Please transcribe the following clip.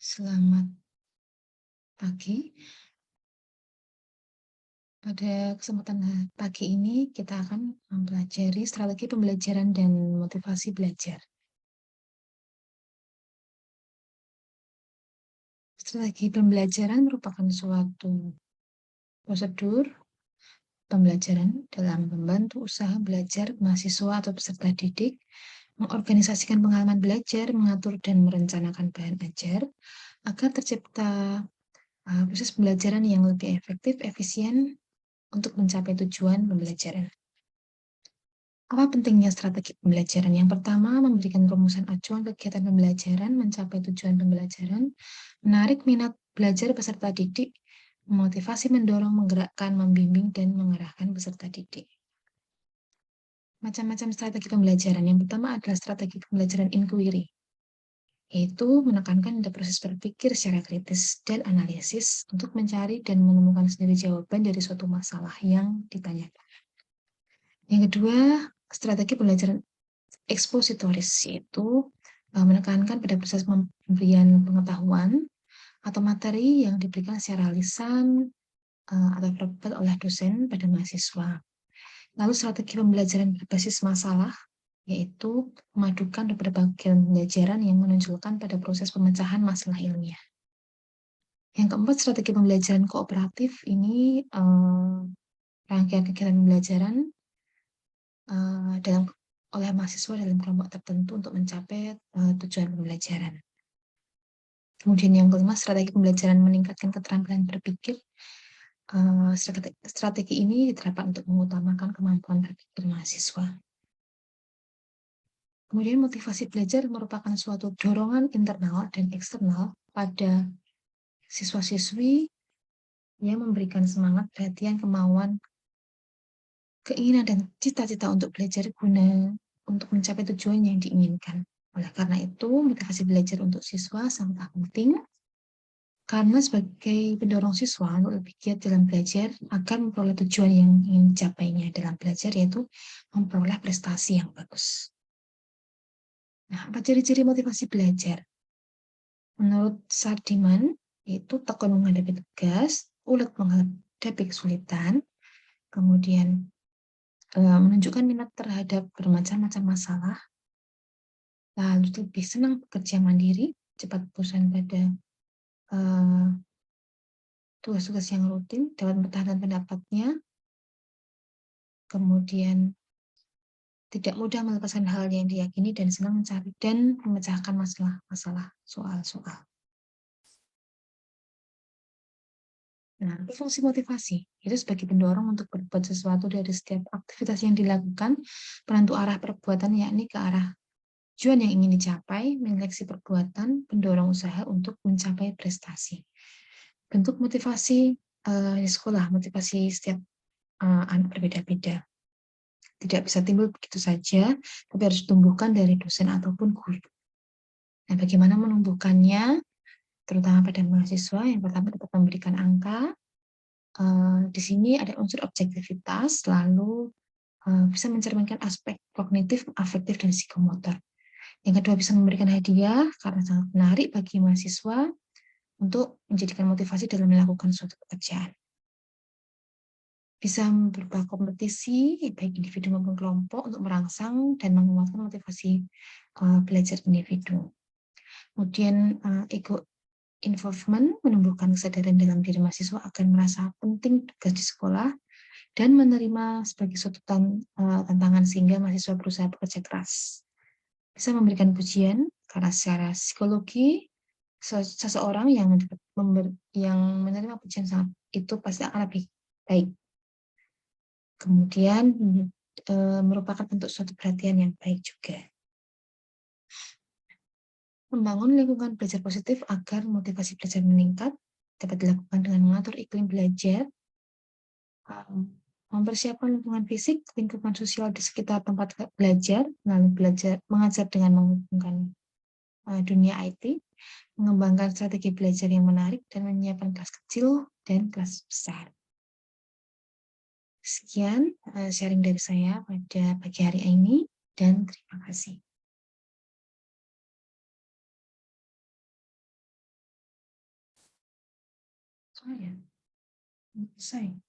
Selamat pagi. Pada kesempatan pagi ini kita akan mempelajari strategi pembelajaran dan motivasi belajar. Strategi pembelajaran merupakan suatu prosedur pembelajaran dalam membantu usaha belajar mahasiswa atau peserta didik, mengorganisasikan pengalaman belajar, mengatur dan merencanakan bahan ajar, agar tercipta proses pembelajaran yang lebih efektif, efisien untuk mencapai tujuan pembelajaran. Apa pentingnya strategi pembelajaran? Yang pertama, memberikan rumusan acuan kegiatan pembelajaran, mencapai tujuan pembelajaran, menarik minat belajar peserta didik, memotivasi, mendorong, menggerakkan, membimbing, dan mengarahkan peserta didik. Macam-macam strategi pembelajaran. Yang pertama adalah strategi pembelajaran inquiry, yaitu menekankan pada proses berpikir secara kritis dan analisis untuk mencari dan menemukan sendiri jawaban dari suatu masalah yang ditanyakan. Yang kedua, strategi pembelajaran ekspositoris, yaitu menekankan pada proses pemberian pengetahuan atau materi yang diberikan secara lisan atau verbal oleh dosen pada mahasiswa. Lalu strategi pembelajaran berbasis masalah, yaitu memadukan beberapa bagian pembelajaran yang menonjolkan pada proses pemecahan masalah ilmiah. Yang keempat, strategi pembelajaran kooperatif ini rangkaian kegiatan pembelajaran dalam oleh mahasiswa dalam kelompok tertentu untuk mencapai tujuan pembelajaran. Kemudian yang kelima, strategi pembelajaran meningkatkan keterampilan berpikir. Strategi ini diterapkan untuk mengutamakan kemampuan berpikir mahasiswa. Kemudian motivasi belajar merupakan suatu dorongan internal dan eksternal pada siswa-siswi yang memberikan semangat, perhatian, kemauan, keinginan, dan cita-cita untuk belajar guna untuk mencapai tujuan yang diinginkan. Oleh karena itu, motivasi belajar untuk siswa sangat penting karena sebagai pendorong siswa untuk lebih giat dalam belajar agar memperoleh tujuan yang ingin dicapainya dalam belajar, yaitu memperoleh prestasi yang bagus. Nah, apa ciri-ciri motivasi belajar? Menurut Sardiman, yaitu tekun menghadapi tugas, ulet menghadapi kesulitan, kemudian menunjukkan minat terhadap bermacam-macam masalah, lalu lebih senang bekerja mandiri, cepat bosan pada tugas-tugas yang rutin, dapat mempertahankan pendapatnya, kemudian tidak mudah melepaskan hal yang diyakini dan senang mencari dan memecahkan masalah-masalah soal-soal. Nah, fungsi motivasi itu sebagai pendorong untuk berbuat sesuatu dari setiap aktivitas yang dilakukan, penentu arah perbuatan yakni ke arah tujuan yang ingin dicapai, menyeleksi perbuatan, pendorong usaha untuk mencapai prestasi. Bentuk motivasi di sekolah, motivasi setiap anak berbeda-beda. Tidak bisa timbul begitu saja, tapi harus ditumbuhkan dari dosen ataupun guru. Nah, bagaimana menumbuhkannya, terutama pada mahasiswa? Yang pertama dapat memberikan angka. Di sini ada unsur objektivitas, lalu bisa mencerminkan aspek kognitif, afektif, dan psikomotor. Yang kedua, bisa memberikan hadiah karena sangat menarik bagi mahasiswa untuk menjadikan motivasi dalam melakukan suatu pekerjaan. Bisa berupa kompetisi, baik individu maupun kelompok, untuk merangsang dan menguatkan motivasi belajar individu. Kemudian ego involvement, menumbuhkan kesadaran dalam diri mahasiswa akan merasa penting tugas di sekolah dan menerima sebagai suatu tantangan sehingga mahasiswa berusaha bekerja keras. Bisa memberikan pujian karena secara psikologi seseorang yang menerima pujian sangat itu pasti akan lebih baik. Kemudian merupakan bentuk suatu perhatian yang baik juga. Membangun lingkungan belajar positif agar motivasi belajar meningkat dapat dilakukan dengan mengatur iklim belajar, mempersiapkan lingkungan fisik, lingkungan sosial di sekitar tempat belajar, lalu mengajar dengan menghubungkan dunia IT, mengembangkan strategi belajar yang menarik, dan menyiapkan kelas kecil dan kelas besar. Sekian sharing dari saya pada pagi hari ini, dan terima kasih. Oh ya, selesai.